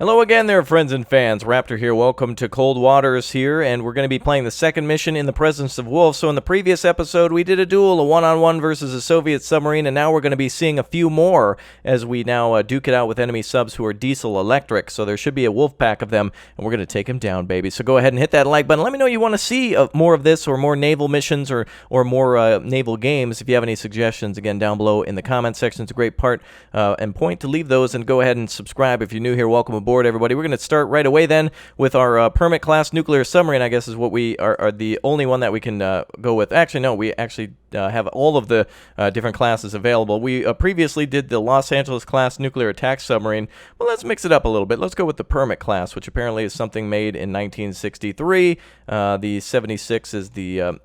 Hello again there, friends and fans. Raptor here. Welcome to Cold Waters here, and we're going to be playing the second mission in the presence of wolves. So in the previous episode, we did a duel, a one-on-one versus a Soviet submarine, and now we're going to be seeing a few more as we now duke it out with enemy subs who are diesel-electric. So there should be a wolf pack of them, and we're going to take them down, baby. So go ahead and hit that like button. Let me know you want to see more of this or more naval missions or more naval games. If you have any suggestions, again, down below in the comment section. It's a great part and point to leave those, and go ahead and subscribe if you're new here. Welcome aboard, everybody. We're going to start right away then with our Permit class nuclear submarine. I guess is what we are the only one that we can go with. Actually, no, we actually have all of the different classes available. We previously did the Los Angeles class nuclear attack submarine. Well, let's mix it up a little bit. Let's go with the Permit class, which apparently is something made in 1963. The 76 is the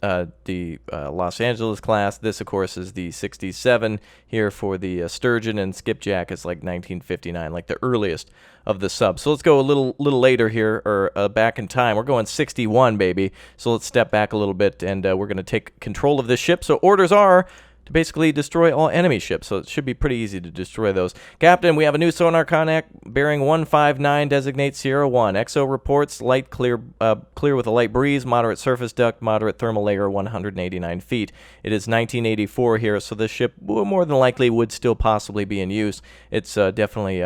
Los Angeles class. This, of course, is the 67 here for the Sturgeon, and Skipjack is like 1959, like the earliest of the subs. So let's go a little later here, or back in time. We're going 61, baby. So let's step back a little bit, and we're going to take control of this ship. So orders are to basically destroy all enemy ships, so it should be pretty easy to destroy those. Captain, we have a new sonar contact bearing 159, designate Sierra 1. XO reports light clear with a light breeze, moderate surface duct, moderate thermal layer, 189 feet. It is 1984 here, so this ship more than likely would still possibly be in use. It's definitely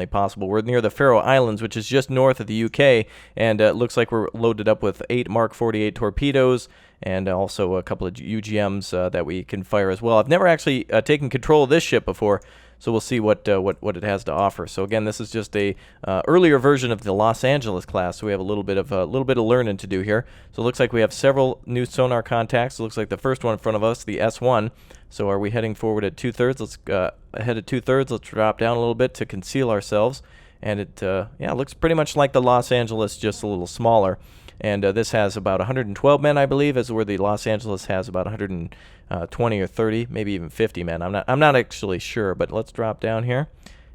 possible. We're near the Faroe Islands, which is just north of the UK, and it looks like we're loaded up with 8 Mark 48 torpedoes, and also a couple of UGMs that we can fire as well. I've never actually taken control of this ship before, so we'll see what it has to offer. So again, this is just a earlier version of the Los Angeles class, so we have a little bit of learning to do here. So it looks like we have several new sonar contacts. It looks like the first one in front of us, the S1. So are we heading forward at 2/3? Let's head at 2/3. Let's drop down a little bit to conceal ourselves, and it looks pretty much like the Los Angeles, just a little smaller. And this has about 112 men, I believe, as where the Los Angeles has about 120 or 30, maybe even 50 men. I'm not actually sure, but let's drop down here,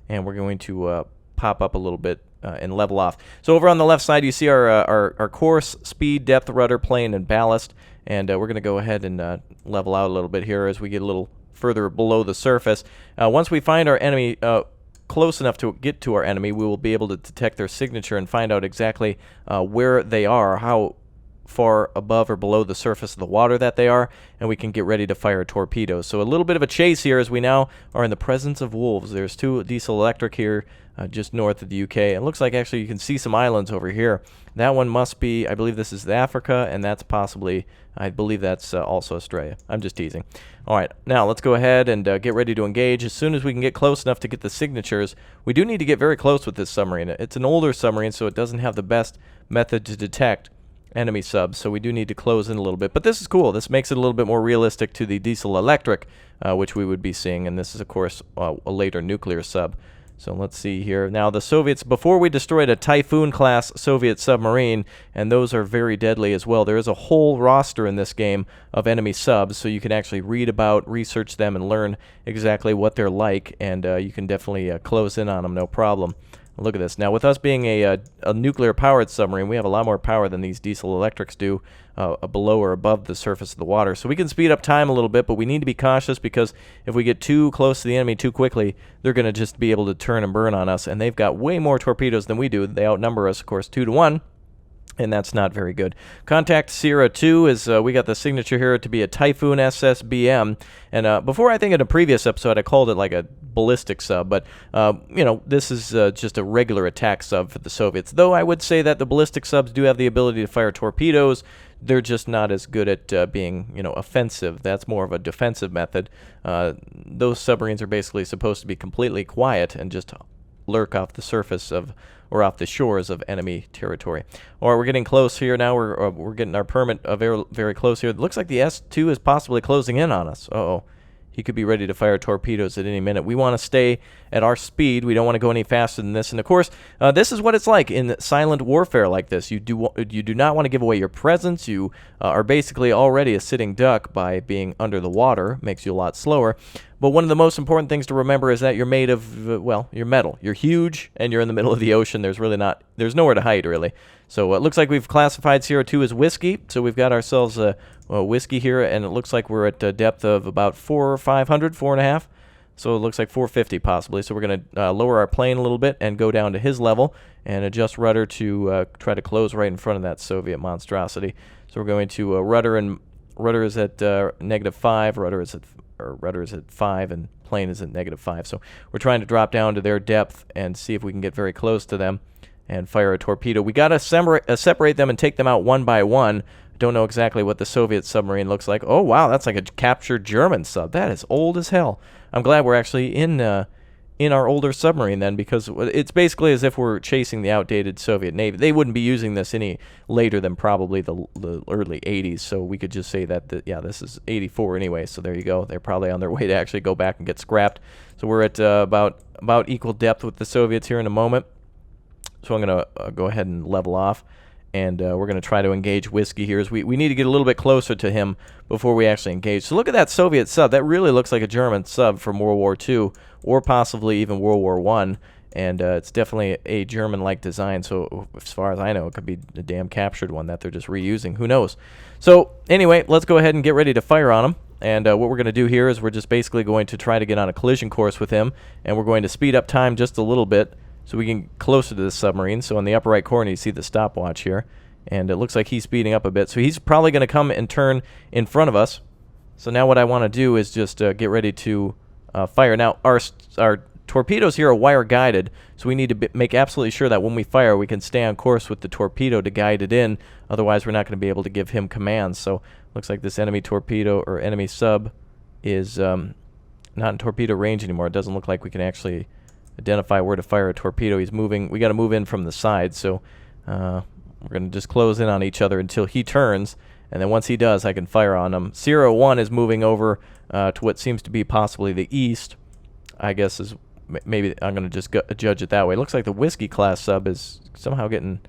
and we're going to pop up a little bit and level off. So over on the left side, you see our course, speed, depth, rudder, plane, and ballast. And we're going to go ahead and level out a little bit here as we get a little further below the surface. Once we find our enemy close enough to get to our enemy, we will be able to detect their signature and find out exactly where they are, how far above or below the surface of the water that they are, and we can get ready to fire torpedoes. So a little bit of a chase here as we now are in the presence of wolves. There's 2 diesel electric here just north of the UK. It looks like actually you can see some islands over here. That one must be, I believe this is Africa, and that's possibly, I believe that's also Australia. I'm just teasing. All right, now let's go ahead and get ready to engage. As soon as we can get close enough to get the signatures, we do need to get very close with this submarine. It's an older submarine, so it doesn't have the best method to detect enemy subs, so we do need to close in a little bit. But this is cool. This makes it a little bit more realistic to the diesel electric, which we would be seeing, and this is, of course, a later nuclear sub. So let's see here. Now, the Soviets, before we destroyed a Typhoon-class Soviet submarine, and those are very deadly as well. There is a whole roster in this game of enemy subs, so you can actually read about, research them, and learn exactly what they're like, and you can definitely close in on them, no problem. Look at this. Now, with us being a nuclear-powered submarine, we have a lot more power than these diesel electrics do below or above the surface of the water. So we can speed up time a little bit, but we need to be cautious because if we get too close to the enemy too quickly, they're going to just be able to turn and burn on us, and they've got way more torpedoes than we do. They outnumber us, of course, 2-to-1. And that's not very good. Contact Sierra 2 is, we got the signature here to be a Typhoon SSBM. And before, I think in a previous episode, I called it like a ballistic sub. But, you know, this is just a regular attack sub for the Soviets. Though I would say that the ballistic subs do have the ability to fire torpedoes. They're just not as good at being, you know, offensive. That's more of a defensive method. Those submarines are basically supposed to be completely quiet and just lurk off the surface of, or off the shores of enemy territory. Or we're getting close here now. We're getting our permit very, very close here. It looks like the S2 is possibly closing in on us. Uh-oh. He could be ready to fire torpedoes at any minute. We want to stay at our speed. We don't want to go any faster than this. And of course, this is what it's like in silent warfare like this. You do not want to give away your presence. You are basically already a sitting duck by being under the water. Makes you a lot slower. But one of the most important things to remember is that you're made of, well, you're metal. You're huge, and you're in the middle of the ocean. There's nowhere to hide, really. So it looks like we've classified Sierra 2 as whiskey. So we've got ourselves a whiskey here, and it looks like we're at a depth of about 400 or 500, 4.5. So it looks like 450 possibly. So we're going to lower our plane a little bit and go down to his level and adjust rudder to try to close right in front of that Soviet monstrosity. So we're going to rudder is at -5, rudder is at 5, and plane is at -5. So we're trying to drop down to their depth and see if we can get very close to them and fire a torpedo. We got to separate them and take them out one by one. Don't know exactly what the Soviet submarine looks like. Oh, wow, that's like a captured German sub. That is old as hell. I'm glad we're actually in our older submarine then, because it's basically as if we're chasing the outdated Soviet Navy. They wouldn't be using this any later than probably the early 80s, so we could just say that, yeah, this is 84 anyway, so there you go. They're probably on their way to actually go back and get scrapped. So we're at about equal depth with the Soviets here in a moment. So I'm going to go ahead and level off. And we're going to try to engage Whiskey here. As we need to get a little bit closer to him before we actually engage. So look at that Soviet sub. That really looks like a German sub from World War II or possibly even World War I. And it's definitely a German-like design. So as far as I know, it could be a damn captured one that they're just reusing. Who knows? So anyway, let's go ahead and get ready to fire on him. And what we're going to do here is we're just basically going to try to get on a collision course with him. And we're going to speed up time just a little bit, so we can get closer to the submarine. So in the upper right corner, you see the stopwatch here. And it looks like he's speeding up a bit. So he's probably going to come and turn in front of us. So now what I want to do is just get ready to fire. Now, our torpedoes here are wire-guided, so we need to make absolutely sure that when we fire, we can stay on course with the torpedo to guide it in. Otherwise, we're not going to be able to give him commands. So looks like this enemy torpedo or enemy sub is not in torpedo range anymore. It doesn't look like we can actually identify where to fire a torpedo. He's moving. We got to move in from the side, so we're going to just close in on each other until he turns, and then once he does, I can fire on him. Sierra 1 is moving over to what seems to be possibly the east. I guess is maybe I'm going to just judge it that way. It looks like the Whiskey class sub is somehow getting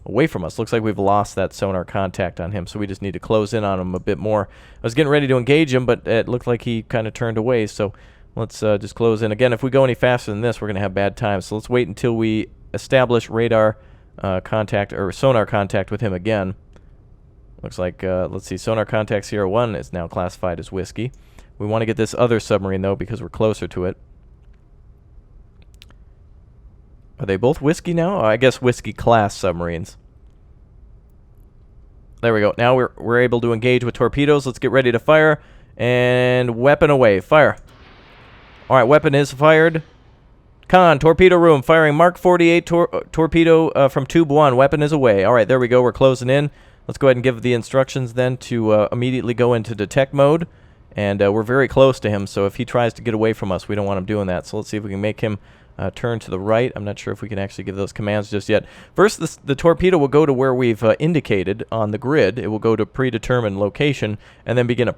away from us. Looks like we've lost that sonar contact on him, so we just need to close in on him a bit more. I was getting ready to engage him, but it looked like he kind of turned away, so let's just close in. Again, if we go any faster than this, we're going to have bad times. So let's wait until we establish radar contact or sonar contact with him again. Looks like, let's see, sonar contact Sierra 1 is now classified as Whiskey. We want to get this other submarine, though, because we're closer to it. Are they both Whiskey now? Oh, I guess Whiskey class submarines. There we go. Now we're able to engage with torpedoes. Let's get ready to fire. And weapon away. Fire. All right, weapon is fired. Con, torpedo room, firing Mark 48 torpedo from tube 1. Weapon is away. All right, there we go. We're closing in. Let's go ahead and give the instructions then to immediately go into detect mode. And we're very close to him, so if he tries to get away from us, we don't want him doing that. So let's see if we can make him turn to the right. I'm not sure if we can actually give those commands just yet. First, the torpedo will go to where we've indicated on the grid. It will go to predetermined location and then begin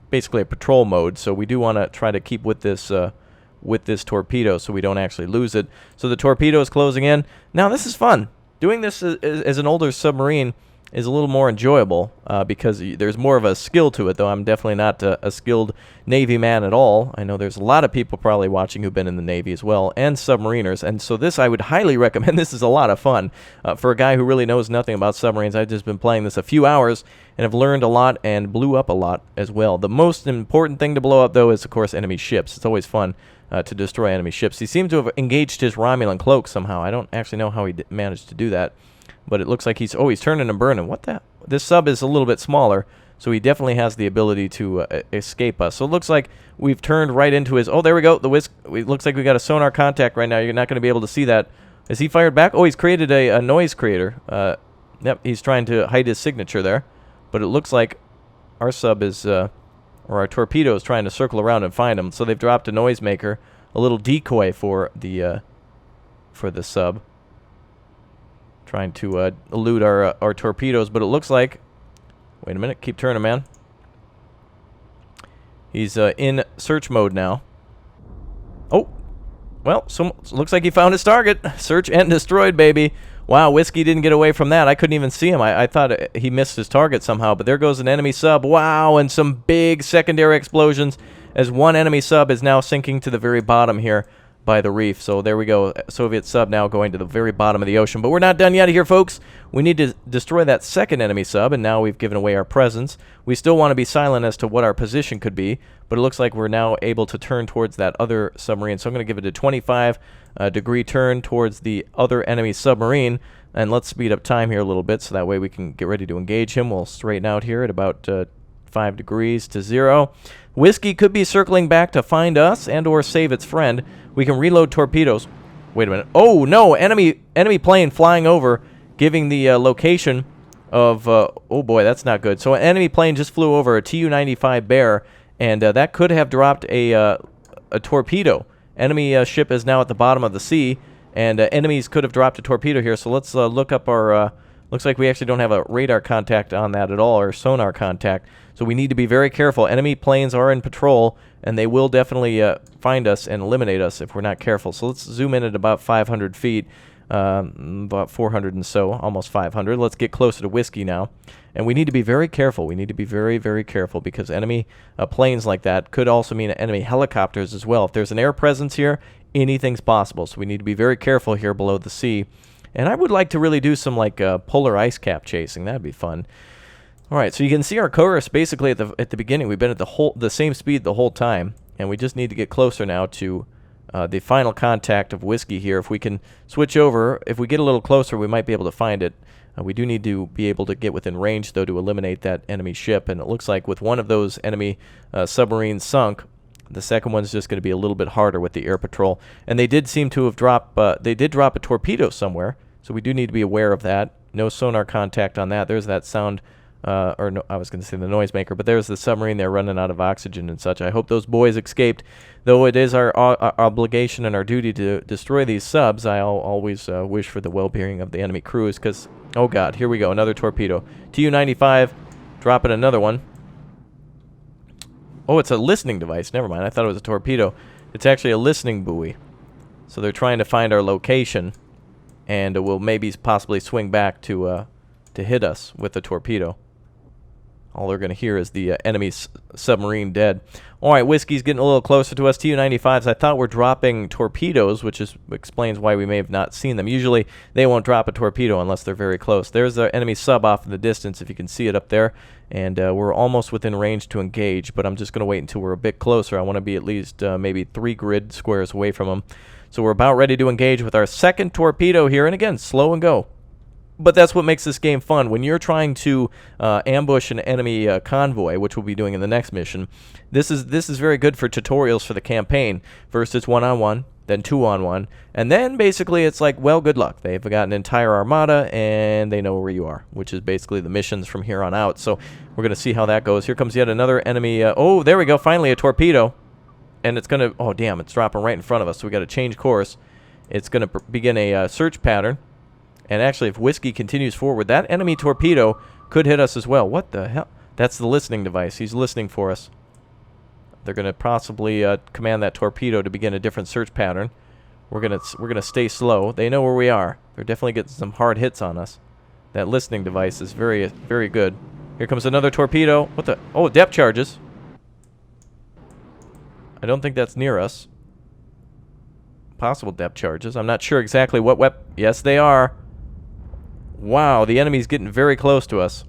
basically a patrol mode. So we do want to try to keep with this torpedo so we don't actually lose it. So the torpedo is closing in. Now this is fun. Doing this as an older submarine is a little more enjoyable because there's more of a skill to it, though I'm definitely not a skilled Navy man at all. I know there's a lot of people probably watching who've been in the Navy as well, and submariners, and so this I would highly recommend. This is a lot of fun. For a guy who really knows nothing about submarines, I've just been playing this a few hours and have learned a lot and blew up a lot as well. The most important thing to blow up, though, is, of course, enemy ships. It's always fun to destroy enemy ships. He seems to have engaged his Romulan cloak somehow. I don't actually know how he managed to do that. But it looks like he's turning and burning. What the? This sub is a little bit smaller, so he definitely has the ability to escape us. So it looks like we've turned right into his... Oh, there we go. It looks like we got a sonar contact right now. You're not going to be able to see that. Has he fired back? Oh, he's created a noise creator. Yep, he's trying to hide his signature there. But it looks like our sub is... or our torpedo is trying to circle around and find him. So they've dropped a noisemaker, a little decoy for the sub. Trying to elude our torpedoes, but it looks like... Wait a minute, keep turning, man. He's in search mode now. Oh, well, looks like he found his target. Search and destroyed, baby. Wow, Whiskey didn't get away from that. I couldn't even see him. I thought he missed his target somehow, but there goes an enemy sub. Wow, and some big secondary explosions as one enemy sub is now sinking to the very bottom here. by the reef. So there we go. Soviet sub now going to the very bottom of the ocean. But we're not done yet here, folks. We need to destroy that second enemy sub, and now we've given away our presence. We still want to be silent as to what our position could be, but it looks like we're now able to turn towards that other submarine. So I'm going to give it a 25-degree turn towards the other enemy submarine. And let's speed up time here a little bit so that way we can get ready to engage him. We'll straighten out here at about 5 degrees to 0. Whiskey could be circling back to find us and or save its friend. We can reload torpedoes. Wait a minute. Oh, no. Enemy plane flying over, giving the location of... oh, boy, that's not good. So an enemy plane just flew over a Tu-95 Bear, and that could have dropped a torpedo. Enemy ship is now at the bottom of the sea, and enemies could have dropped a torpedo here. So let's look up our... looks like we actually don't have a radar contact on that at all, or sonar contact. So we need to be very careful. Enemy planes are in patrol, and they will definitely find us and eliminate us if we're not careful. So let's zoom in at about 500 feet, about 400 and so, almost 500. Let's get closer to Whiskey now. And we need to be very careful. We need to be very, very careful because enemy planes like that could also mean enemy helicopters as well. If there's an air presence here, anything's possible. So we need to be very careful here below the sea. And I would like to really do some like polar ice cap chasing. That'd be fun. All right, so you can see our course basically at the beginning. We've been at the same speed the whole time, and we just need to get closer now to the final contact of Whiskey here. If we can switch over, if we get a little closer, we might be able to find it. We do need to be able to get within range, though, to eliminate that enemy ship. And it looks like with one of those enemy submarines sunk, the second one's just going to be a little bit harder with the air patrol. And they did seem to have dropped, they did drop a torpedo somewhere, so we do need to be aware of that. No sonar contact on that. There's that sound, or no, I was going to say the noisemaker, but there's the submarine there running out of oxygen and such. I hope those boys escaped. Though it is our obligation and our duty to destroy these subs, I'll always wish for the well-being of the enemy crews, because, oh god, here we go, another torpedo. Tu-95, dropping another one. Oh, it's a listening device. Never mind, I thought it was a torpedo. It's actually a listening buoy. So they're trying to find our location, and will maybe possibly swing back to hit us with the torpedo. All they're going to hear is the enemy submarine dead. All right, Whiskey's getting a little closer to us. Tu-95s, I thought were dropping torpedoes, which explains why we may have not seen them. Usually, they won't drop a torpedo unless they're very close. There's the enemy sub off in the distance, if you can see it up there. And we're almost within range to engage, but I'm just going to wait until we're a bit closer. I want to be at least maybe 3 grid squares away from them. So we're about ready to engage with our second torpedo here. And again, slow and go. But that's what makes this game fun. When you're trying to ambush an enemy convoy, which we'll be doing in the next mission, this is very good for tutorials for the campaign. First it's 1-on-1, then 2-on-1, and then basically it's like, well, good luck. They've got an entire armada, and they know where you are, which is basically the missions from here on out. So we're going to see how that goes. Here comes yet another enemy. Oh, there we go. Finally a torpedo. And it's going to, oh, damn, it's dropping right in front of us, so we got to change course. It's going to begin a search pattern. And actually, if Whiskey continues forward, that enemy torpedo could hit us as well. What the hell? That's the listening device. He's listening for us. They're going to possibly command that torpedo to begin a different search pattern. We're gonna stay slow. They know where we are. They're definitely getting some hard hits on us. That listening device is very, very good. Here comes another torpedo. What the? Oh, depth charges. I don't think that's near us. Possible depth charges. I'm not sure exactly what weapon. Yes, they are. Wow, the enemy's getting very close to us.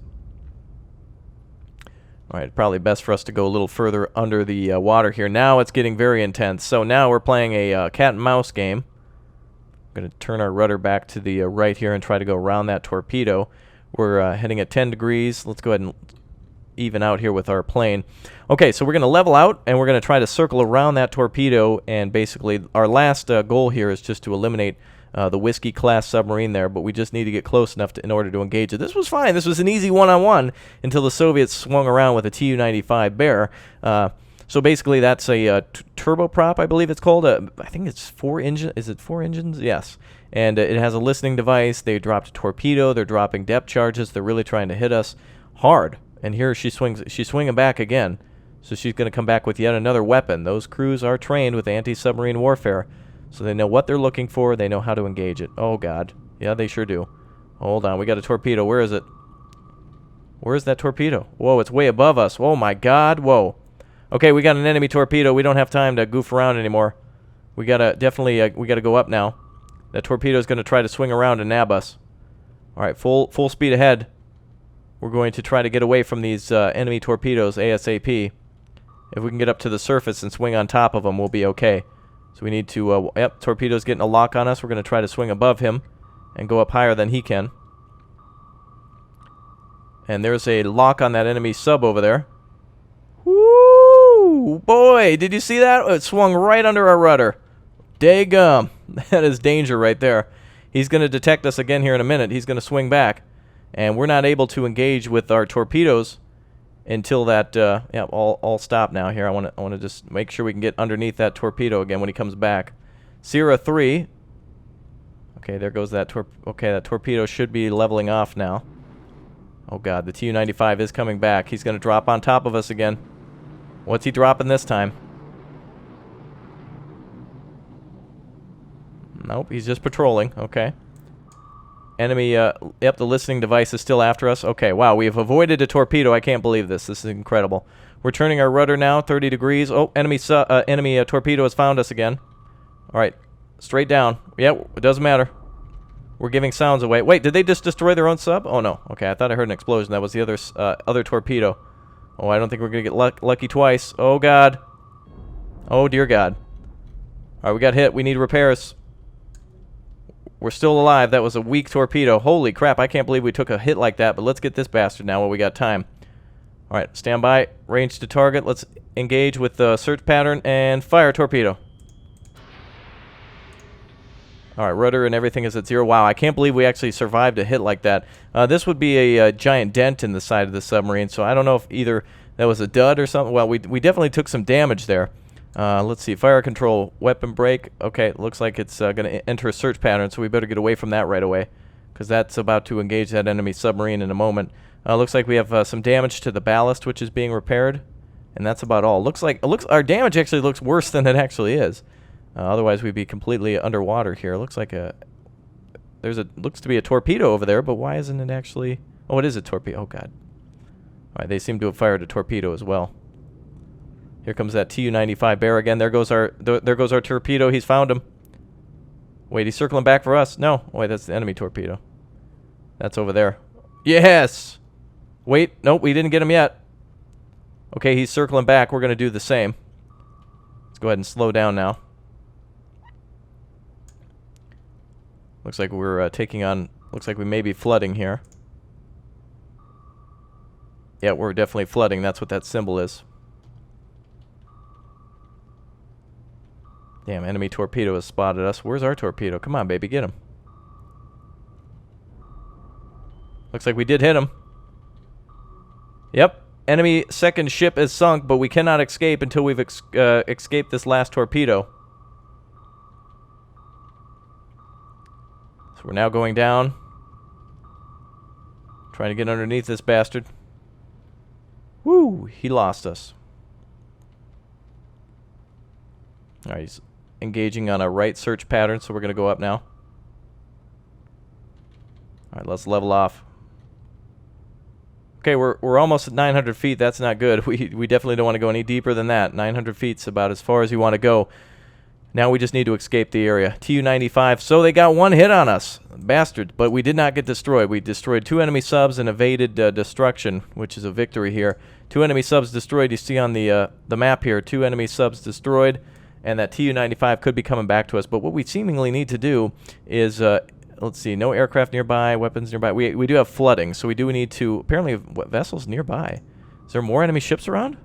Alright, probably best for us to go a little further under the water here. Now it's getting very intense. So now we're playing a cat and mouse game. I'm going to turn our rudder back to the right here and try to go around that torpedo. We're heading at 10 degrees. Let's go ahead and even out here with our plane. Okay, so we're going to level out, and we're going to try to circle around that torpedo, and basically our last goal here is just to eliminate the Whiskey class submarine there, but we just need to get close enough in order to engage it. This was fine. This was an easy one-on-one until the Soviets swung around with a Tu-95 Bear. So basically that's a turboprop, I believe it's called. I think it's 4 engines. Is it 4 engines? Yes. And it has a listening device. They dropped a torpedo. They're dropping depth charges. They're really trying to hit us hard. And here she swings. She's swinging back again. So she's going to come back with yet another weapon. Those crews are trained with anti-submarine warfare. So they know what they're looking for. They know how to engage it. Oh, God. Yeah, they sure do. Hold on. We got a torpedo. Where is it? Where is that torpedo? Whoa, it's way above us. Oh, my God. Whoa. Okay, we got an enemy torpedo. We don't have time to goof around anymore. We gotta definitely we gotta go up now. That torpedo is gonna try to swing around and nab us. All right, full speed ahead. We're going to try to get away from these enemy torpedoes ASAP. If we can get up to the surface and swing on top of them, we'll be okay. So we need to, yep, torpedo's getting a lock on us. We're going to try to swing above him and go up higher than he can. And there's a lock on that enemy sub over there. Woo! Boy, did you see that? It swung right under our rudder. Daggum. That is danger right there. He's going to detect us again here in a minute. He's going to swing back. And we're not able to engage with our torpedoes until that, yeah, all stop now here. I want to just make sure we can get underneath that torpedo again when he comes back. Sierra 3. Okay, there goes that okay, that torpedo should be leveling off now. Oh god, the Tu-95 is coming back. He's going to drop on top of us again. What's he dropping this time? Nope, he's just patrolling. Okay. Enemy, yep, the listening device is still after us. Okay, wow, we have avoided a torpedo. I can't believe this. This is incredible. We're turning our rudder now, 30 degrees. Oh, enemy torpedo has found us again. All right, straight down. Yep, it doesn't matter. We're giving sounds away. Wait, did they just destroy their own sub? Oh, no. Okay, I thought I heard an explosion. That was the other torpedo. Oh, I don't think we're going to get lucky twice. Oh, God. Oh, dear God. All right, we got hit. We need repairs. We're still alive. That was a weak torpedo. Holy crap, I can't believe we took a hit like that, but let's get this bastard now while we got time. All right, stand by. Range to target. Let's engage with the search pattern and fire torpedo. All right, rudder and everything is at 0. Wow, I can't believe we actually survived a hit like that. This would be a giant dent in the side of the submarine, so I don't know if either that was a dud or something. Well, we definitely took some damage there. Let's see, fire control, weapon break. Okay, looks like it's going to enter a search pattern, so we better get away from that right away, because that's about to engage that enemy submarine in a moment. Looks like we have some damage to the ballast, which is being repaired, and that's about all. Looks our damage actually looks worse than it actually is. Otherwise, we'd be completely underwater here. Looks like looks to be a torpedo over there, but why isn't it actually? Oh, it is a torpedo. Oh God! All right, they seem to have fired a torpedo as well. Here comes that Tu-95 bear again. There goes our torpedo. He's found him. Wait, he's circling back for us. No, wait, that's the enemy torpedo. That's over there. Yes. Wait, nope, we didn't get him yet. Okay, he's circling back. We're gonna do the same. Let's go ahead and slow down now. Looks like we're taking on. Looks like we may be flooding here. Yeah, we're definitely flooding. That's what that symbol is. Damn, enemy torpedo has spotted us. Where's our torpedo? Come on, baby, get him. Looks like we did hit him. Yep, enemy second ship is sunk, but we cannot escape until we've escaped this last torpedo. So we're now going down. Trying to get underneath this bastard. Woo, he lost us. Alright, he's engaging on a right search pattern, so we're going to go up now. Alright, let's level off. Okay, we're almost at 900 feet. That's not good. We definitely don't want to go any deeper than that. 900 feet's about as far as you want to go. Now we just need to escape the area. Tu-95. So they got one hit on us. Bastard. But we did not get destroyed. We destroyed 2 enemy subs and evaded destruction, which is a victory here. 2 enemy subs destroyed. You see on the map here, 2 enemy subs destroyed. And that Tu-95 could be coming back to us. But what we seemingly need to do is, let's see, no aircraft nearby, weapons nearby. We do have flooding, so we do need to, apparently, vessels nearby. Is there more enemy ships around?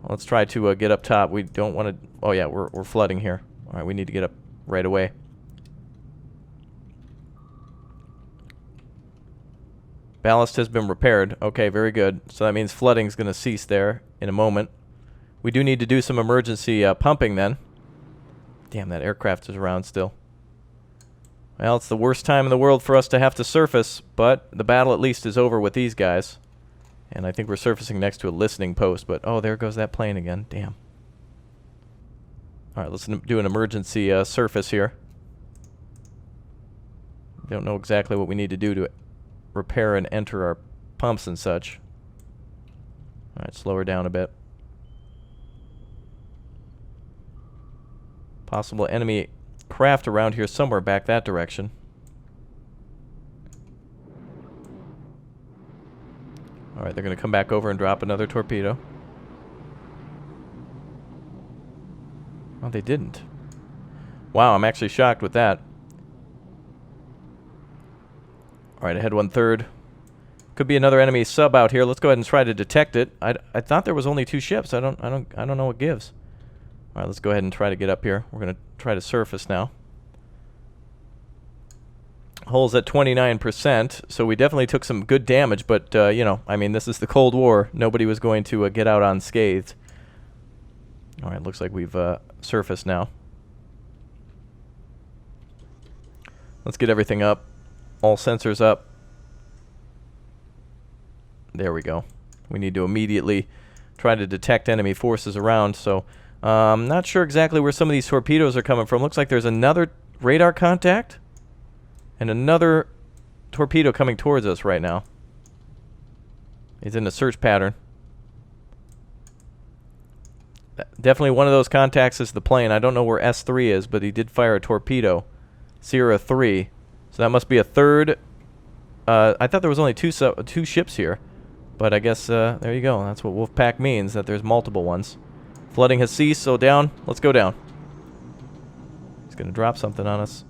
Well, let's try to get up top. We don't want to, oh yeah, we're flooding here. All right, we need to get up right away. Ballast has been repaired. Okay, very good. So that means flooding is going to cease there in a moment. We do need to do some emergency pumping then. Damn, that aircraft is around still. Well, it's the worst time in the world for us to have to surface, but the battle at least is over with these guys. And I think we're surfacing next to a listening post, but oh, there goes that plane again. Damn. Alright, let's do an emergency surface here. Don't know exactly what we need to do to repair and enter our pumps and such. Alright, slow her down a bit. Possible enemy craft around here somewhere back that direction. Alright, they're going to come back over and drop another torpedo. Oh, they didn't. Wow, I'm actually shocked with that. Alright, I had 1/3. Could be another enemy sub out here. Let's go ahead and try to detect it. I thought there was only 2 ships. I don't know what gives. Alright, let's go ahead and try to get up here. We're going to try to surface now. Hull's at 29%, so we definitely took some good damage, but, you know, I mean, this is the Cold War. Nobody was going to get out unscathed. Alright, looks like we've surfaced now. Let's get everything up. All sensors up. There we go. We need to immediately try to detect enemy forces around, so not sure exactly where some of these torpedoes are coming from. Looks like there's another radar contact and another torpedo coming towards us right now. He's in a search pattern. Definitely one of those contacts is the plane. I don't know where S3 is, but he did fire a torpedo. Sierra 3. So that must be a third. I thought there was only two ships here. But I guess, there you go. That's what Wolfpack means, that there's multiple ones. Flooding has ceased, so down. Let's go down. He's going to drop something on us.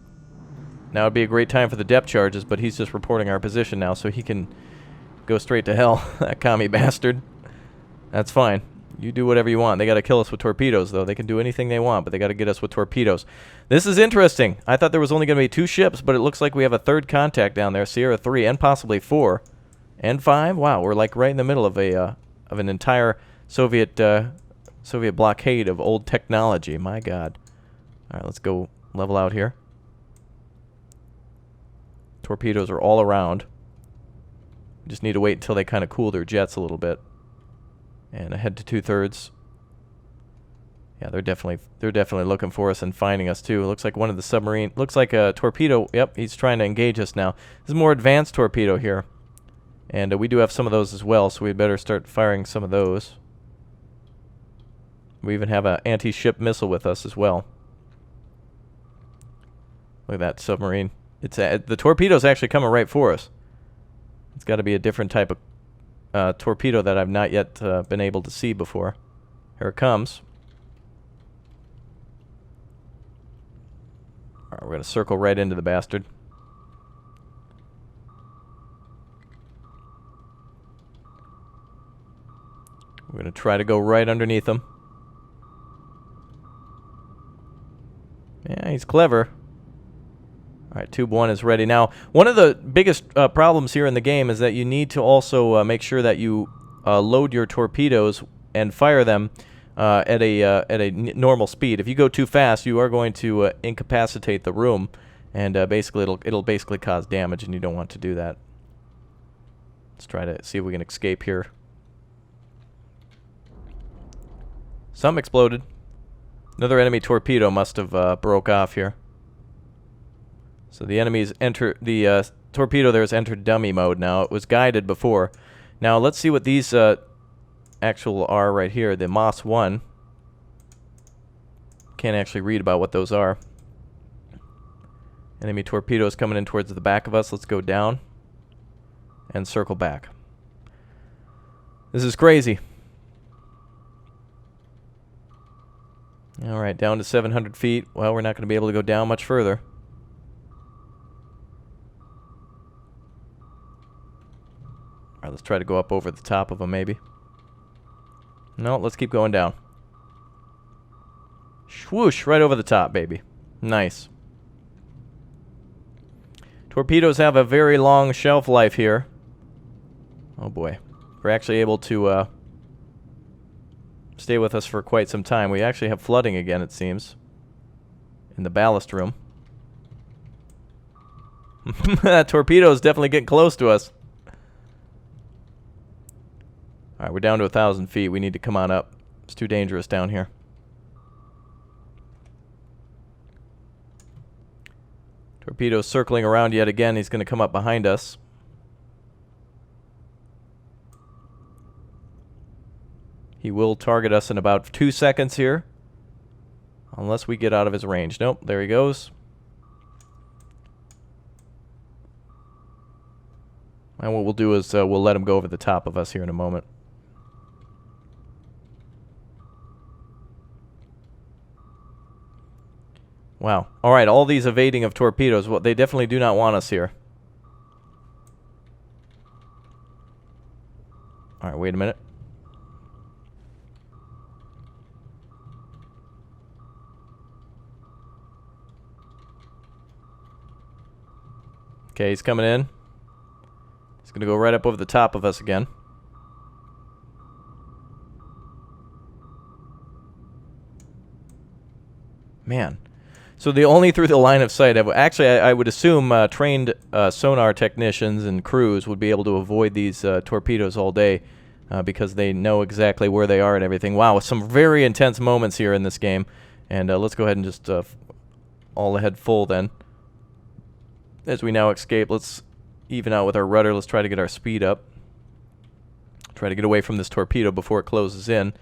Now would be a great time for the depth charges, but he's just reporting our position now, so he can go straight to hell. That commie bastard. That's fine. You do whatever you want. They got to kill us with torpedoes, though. They can do anything they want, but they got to get us with torpedoes. This is interesting. I thought there was only going to be 2 ships, but it looks like we have a third contact down there, Sierra 3, and possibly 4. And 5? Wow, we're like right in the middle of an entire Soviet blockade of old technology. My God. All right, let's go level out here. Torpedoes are all around. We just need to wait until they kind of cool their jets a little bit. And ahead to 2/3. Yeah, they're definitely looking for us and finding us too. It looks like one of the submarine. Looks like a torpedo. Yep, he's trying to engage us now. This is a more advanced torpedo here. And we do have some of those as well, so we better start firing some of those. We even have an anti-ship missile with us as well. Look at that submarine. It's the torpedo's actually coming right for us. It's got to be a different type of torpedo that I've not yet been able to see before. Here it comes. Alright, we're going to circle right into the bastard. We're going to try to go right underneath him. Yeah, he's clever. Alright, Tube 1 is ready. Now, one of the biggest problems here in the game is that you need to also make sure that you load your torpedoes and fire them at a normal speed. If you go too fast, you are going to incapacitate the room, and basically it'll basically cause damage, and you don't want to do that. Let's try to see if we can escape here. Some exploded. Another enemy torpedo must have broke off here. So the enemies enter the torpedo there has entered dummy mode now. It was guided before. Now let's see what these actual are right here. The Moss 1. Can't actually read about what those are. Enemy torpedoes coming in towards the back of us. Let's go down and circle back. This is crazy. Alright, down to 700 feet. Well, we're not going to be able to go down much further. Alright, let's try to go up over the top of them, maybe. No, let's keep going down. Swoosh, right over the top, baby. Nice. Torpedoes have a very long shelf life here. Oh boy. We're actually able to stay with us for quite some time. We actually have flooding again, it seems, in the ballast room. That torpedo is definitely getting close to us. Alright, we're down to 1,000 feet. We need to come on up. It's too dangerous down here. Torpedo's circling around yet again. He's going to come up behind us. He will target us in about 2 seconds here. Unless we get out of his range. Nope, there he goes. And what we'll do is we'll let him go over the top of us here in a moment. Wow. All right, all these evading of torpedoes. Well, they definitely do not want us here. All right, wait a minute. Okay, he's coming in. He's going to go right up over the top of us again. Man. So the only through the line of sight, actually I would assume trained sonar technicians and crews would be able to avoid these torpedoes all day because they know exactly where they are and everything. Wow, some very intense moments here in this game. And let's go ahead and just all ahead full then. As we now escape, let's even out with our rudder. Let's try to get our speed up. Try to get away from this torpedo before it closes in.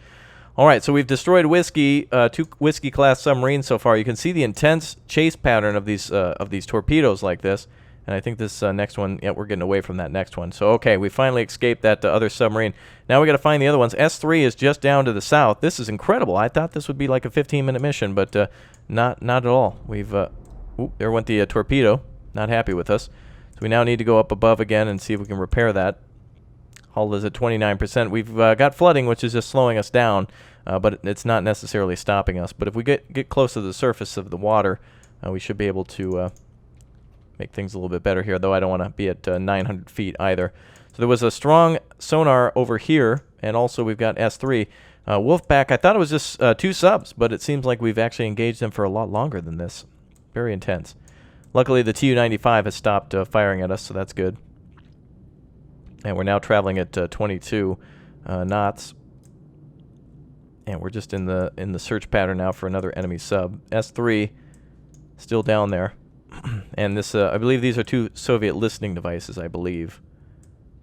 All right, so we've destroyed Whiskey, 2 Whiskey-class submarines so far. You can see the intense chase pattern of these torpedoes like this. And I think this next one, yeah, we're getting away from that next one. So, okay, we finally escaped that other submarine. Now we got to find the other ones. S3 is just down to the south. This is incredible. I thought this would be like a 15-minute mission, but not at all. We've, oop, there went the torpedo. Not happy with us. So we now need to go up above again and see if we can repair that. Hull is at 29%. We've got flooding, which is just slowing us down, but it's not necessarily stopping us. But if we get close to the surface of the water, we should be able to make things a little bit better here, though I don't want to be at 900 feet either. So there was a strong sonar over here, and also we've got S3. Wolfpack, I thought it was just 2 subs, but it seems like we've actually engaged them for a lot longer than this. Very intense. Luckily, the Tu-95 has stopped firing at us, so that's good. And we're now traveling at 22 knots. And we're just in the search pattern now for another enemy sub. S3 still down there. And this, I believe these are 2 Soviet listening devices, I believe.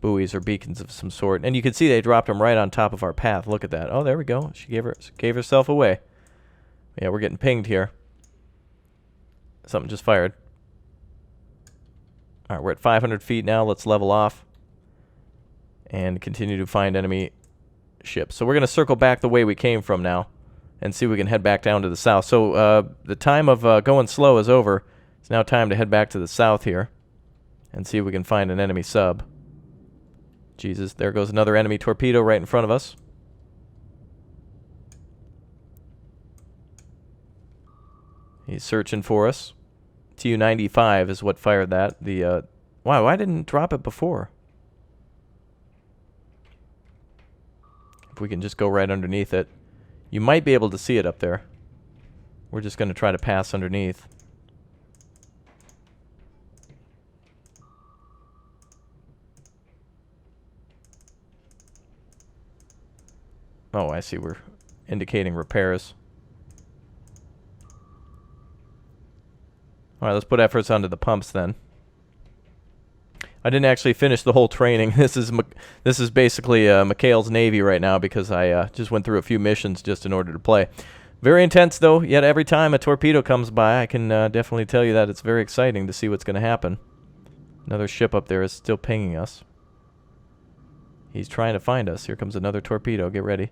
Buoys or beacons of some sort. And you can see they dropped them right on top of our path. Look at that. Oh, there we go. She gave herself away. Yeah, we're getting pinged here. Something just fired. All right, we're at 500 feet now. Let's level off and continue to find enemy ships. So we're going to circle back the way we came from now and see if we can head back down to the south. So the time of going slow is over. It's now time to head back to the south here and see if we can find an enemy sub. Jesus, there goes another enemy torpedo right in front of us. He's searching for us. Tu-95 is what fired that. The wow, I didn't drop it before. If we can just go right underneath it. You might be able to see it up there. We're just going to try to pass underneath. Oh, I see. We're indicating repairs. All right, let's put efforts onto the pumps then. I didn't actually finish the whole training. This is basically Mikhail's Navy right now because I just went through a few missions just in order to play. Very intense, though. Yet every time a torpedo comes by, I can definitely tell you that it's very exciting to see what's going to happen. Another ship up there is still pinging us. He's trying to find us. Here comes another torpedo. Get ready.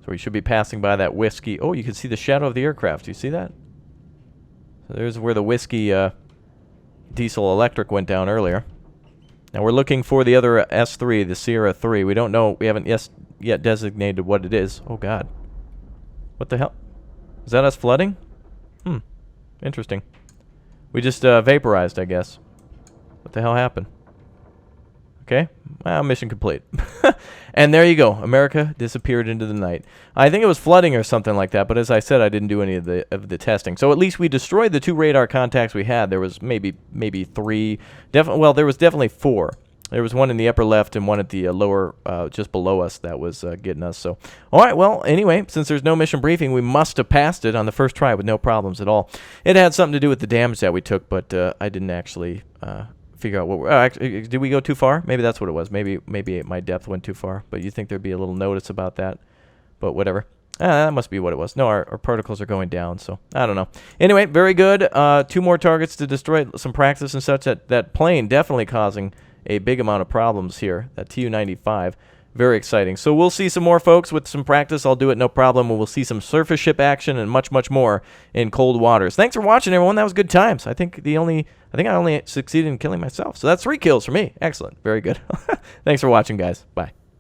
So we should be passing by that Whiskey. Oh, you can see the shadow of the aircraft. Do you see that? So there's where the Whiskey diesel electric went down earlier. Now we're looking for the other S3, the Sierra 3. We don't know. We haven't yet designated what it is. Oh, God. What the hell? Is that us flooding? Interesting. We just vaporized, I guess. What the hell happened? Okay. Well, mission complete. And there you go. America disappeared into the night. I think it was flooding or something like that, but as I said, I didn't do any of the testing. So at least we destroyed the 2 radar contacts we had. There was maybe 3. Well, there was definitely 4. There was one in the upper left and one at the lower, just below us that was getting us. So, all right, well, anyway, since there's no mission briefing, we must have passed it on the first try with no problems at all. It had something to do with the damage that we took, but I didn't actually figure out what we're... actually, did we go too far? Maybe that's what it was. Maybe my depth went too far, but you think there'd be a little notice about that, but whatever. That must be what it was. No, our particles are going down, so I don't know. Anyway, very good. 2 more targets to destroy, some practice and such. That plane definitely causing a big amount of problems here, that Tu-95. Very exciting. So we'll see some more, folks, with some practice. I'll do it, no problem. We'll see some surface ship action and much, much more in cold waters. Thanks for watching, everyone. That was good times. I think I only succeeded in killing myself. So that's 3 kills for me. Excellent. Very good. Thanks for watching, guys. Bye.